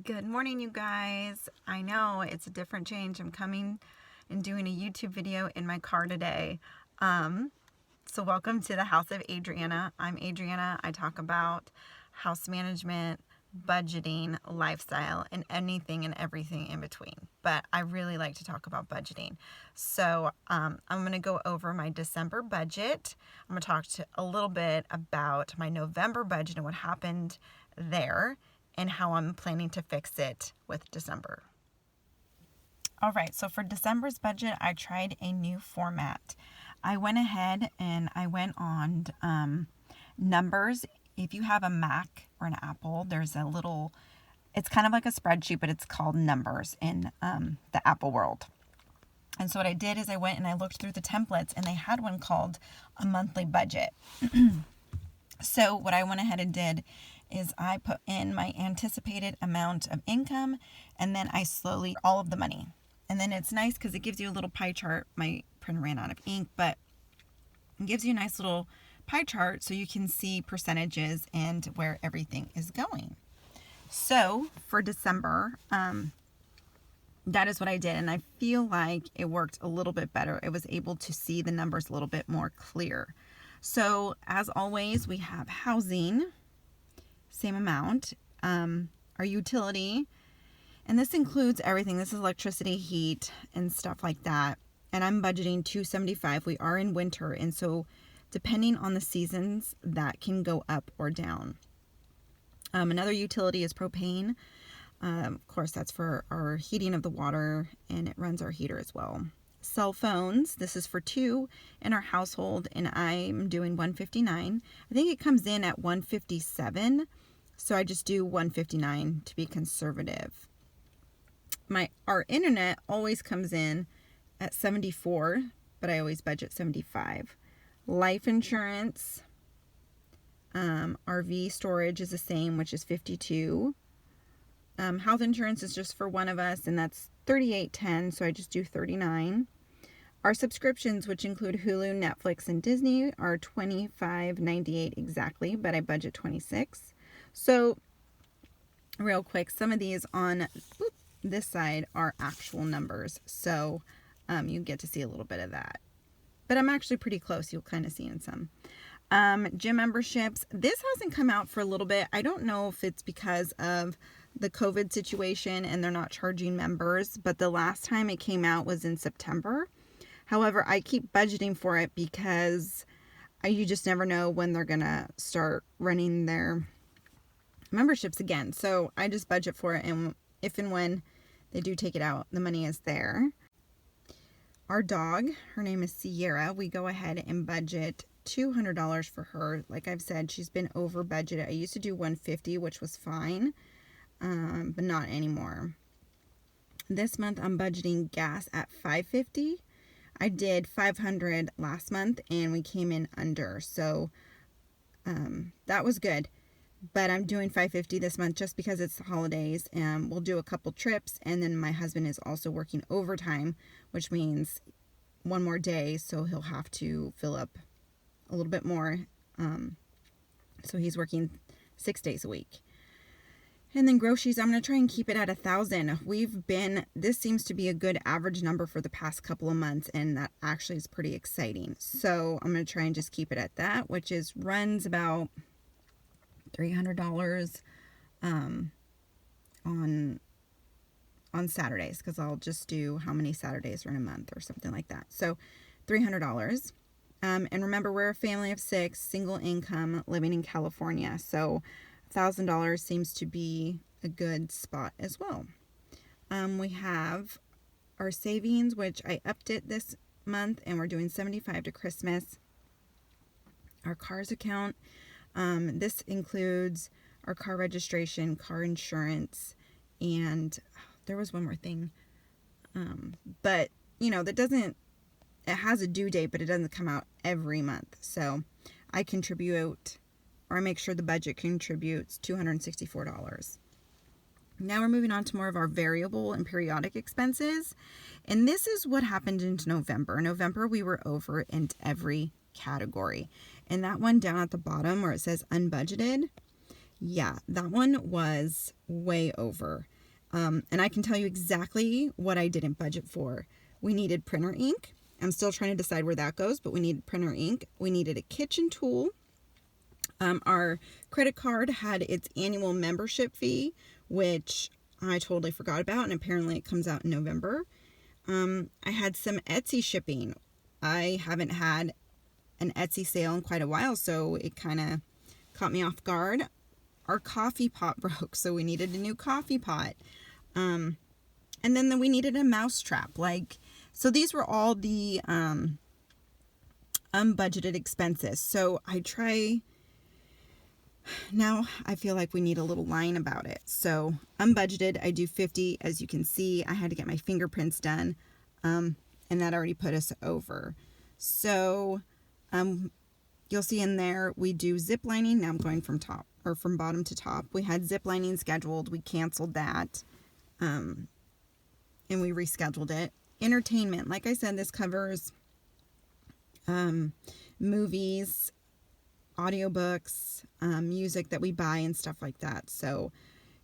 Good morning, you guys. I know it's a different change. I'm coming and doing a YouTube video in my car today. So welcome to the House of Adriana. I'm Adriana. I talk about house management, budgeting, lifestyle, and anything and everything in between. But I really like to talk about budgeting. So I'm going to go over my December budget. I'm going to talk a little bit about my November budget and what happened there, and how I'm planning to fix it with December. All right, so for December's budget, I tried a new format. I went ahead and I went on Numbers. If you have a Mac or an Apple, there's a little, it's kind of like a spreadsheet, but it's called Numbers in the Apple world. And so what I did is I went and I looked through the templates, and they had one called a monthly budget. So what I went ahead and did is I put in my anticipated amount of income, and then I slowly all of the money. And then it's nice because it gives you a little pie chart. My printer ran out of ink, but it gives you a nice little pie chart so you can see percentages and where everything is going. So for December, that is what I did, and I feel like it worked a little bit better. I was able to see the numbers a little bit more clear. So as always, we have housing, same amount, our utility, and this includes everything. This is electricity, heat, and stuff like that. And I'm budgeting $275. We are in winter, and so depending on the seasons, that can go up or down. Another utility is propane. Of course, that's for our heating of the water, and it runs our heater as well. Cell phones, this is for 2 in our household, and I'm doing $159. I think it comes in at $157, so I just do $159 to be conservative. Our internet always comes in at $74, but I always budget $75. Life insurance, RV storage is the same, which is $52. Health insurance is just for one of us, and that's $38.10, so I just do $39. Our subscriptions, which include Hulu, Netflix, and Disney, are $25.98 exactly, but I budget $26. So real quick, some of these on this side are actual numbers, so you get to see a little bit of that. But I'm actually pretty close. You'll kind of see in some. Gym memberships. This hasn't come out for a little bit. I don't know if it's because of the COVID situation and they're not charging members, but the last time it came out was in September. However, I keep budgeting for it because you just never know when they're going to start running their memberships again. So I just budget for it, and if and when they do take it out, the money is there. Our dog, her name is Sierra. We go ahead and budget $200 for her. Like I've said, she's been over budget. I used to do $150, which was fine, but not anymore. This month I'm budgeting gas at $5.50. I did $500 last month, and we came in under, so that was good. But I'm doing $5.50 this month just because it's the holidays, and we'll do a couple trips, and then my husband is also working overtime, which means one more day, so he'll have to fill up a little bit more. So he's working 6 days a week. And then groceries, I'm going to try and keep it at $1,000. This seems to be a good average number for the past couple of months, and that actually is pretty exciting. So I'm going to try and just keep it at that, which runs about $300 on Saturdays, because I'll just do how many Saturdays are in a month or something like that. So $300. And remember, we're a family of 6, single income, living in California. So $1,000 seems to be a good spot as well. We have our savings, which I upped it this month, and we're doing $75 to Christmas. Our cars account, this includes our car registration, car insurance, and there was one more thing. But it has a due date, but it doesn't come out every month. So I contribute, or I make sure the budget contributes $264. Now we're moving on to more of our variable and periodic expenses. And this is what happened in November. November, we were over in every category. And that one down at the bottom where it says unbudgeted, yeah, that one was way over. And I can tell you exactly what I didn't budget for. We needed printer ink. I'm still trying to decide where that goes, but we needed printer ink. We needed a kitchen tool. Our credit card had its annual membership fee, which I totally forgot about, and apparently it comes out in November. I had some Etsy shipping. I haven't had an Etsy sale in quite a while, so it kind of caught me off guard. Our coffee pot broke, so we needed a new coffee pot. And then we needed a mouse trap. So these were all the unbudgeted expenses. So now I feel like we need a little line about it. So unbudgeted, I do 50. As you can see, I had to get my fingerprints done. And that already put us over. So you'll see in there, we do zip lining. Now I'm going from bottom to top. We had zip lining scheduled. We canceled that. And we rescheduled it. Entertainment. Like I said, this covers movies, audiobooks, music that we buy and stuff like that. So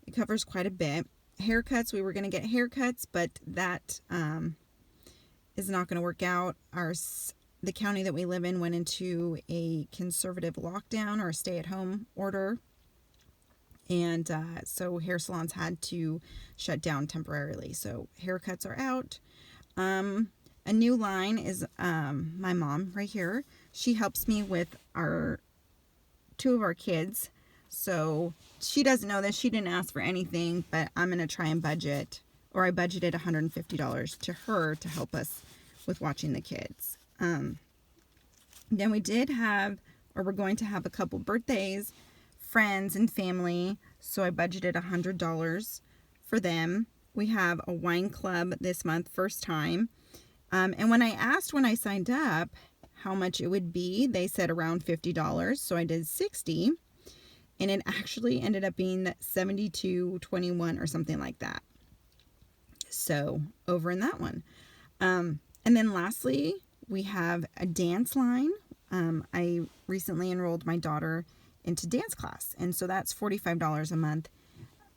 it covers quite a bit. Haircuts. We were going to get haircuts, but that is not going to work out. The county that we live in went into a conservative lockdown or a stay-at-home order. And so hair salons had to shut down temporarily. So haircuts are out. A new line is my mom right here. She helps me with two of our kids. So she doesn't know this. She didn't ask for anything, but I'm going to try and budget, or I budgeted $150 to her to help us with watching the kids. Then we we're going to have a couple birthdays, friends and family. So I budgeted $100 for them. We have a wine club this month, first time. And when I signed up how much it would be, they said around $50. So I did 60, and it actually ended up being 72.21 or something like that. So over in that one. And then lastly, we have a dance line. I recently enrolled my daughter into dance class, and so that's $45 a month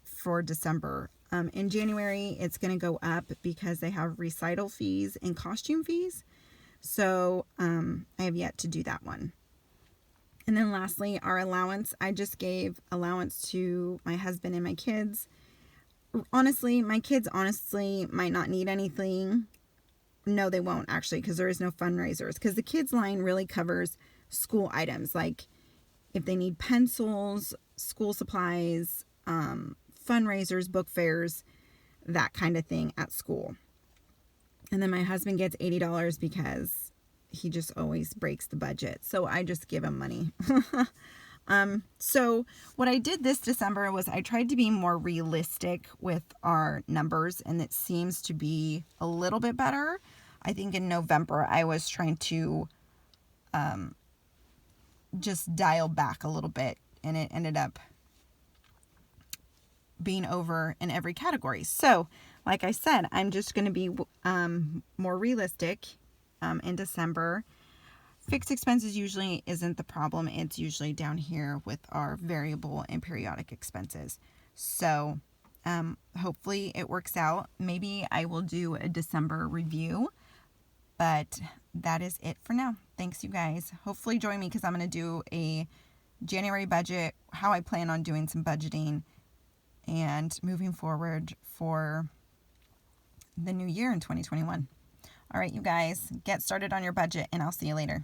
for December. In January, it's going to go up because they have recital fees and costume fees. So I have yet to do that one. And then lastly, our allowance. I just gave allowance to my husband and my kids. Honestly, my kids might not need anything. No, they won't actually, because there is no fundraisers. Because the kids line really covers school items, like if they need pencils, school supplies, fundraisers, book fairs, that kind of thing at school. And then my husband gets $80 because he just always breaks the budget. So I just give him money. So what I did this December was I tried to be more realistic with our numbers, and it seems to be a little bit better. I think in November I was trying to just dial back a little bit, and it ended up being over in every category. So like I said, I'm just going to be more realistic in December. Fixed expenses usually isn't the problem. It's usually down here with our variable and periodic expenses. So hopefully it works out. Maybe I will do a December review, but that is it for now. Thanks, you guys. Hopefully join me, because I'm going to do a January budget, how I plan on doing some budgeting and moving forward for the new year in 2021. All right, you guys, get started on your budget, and I'll see you later.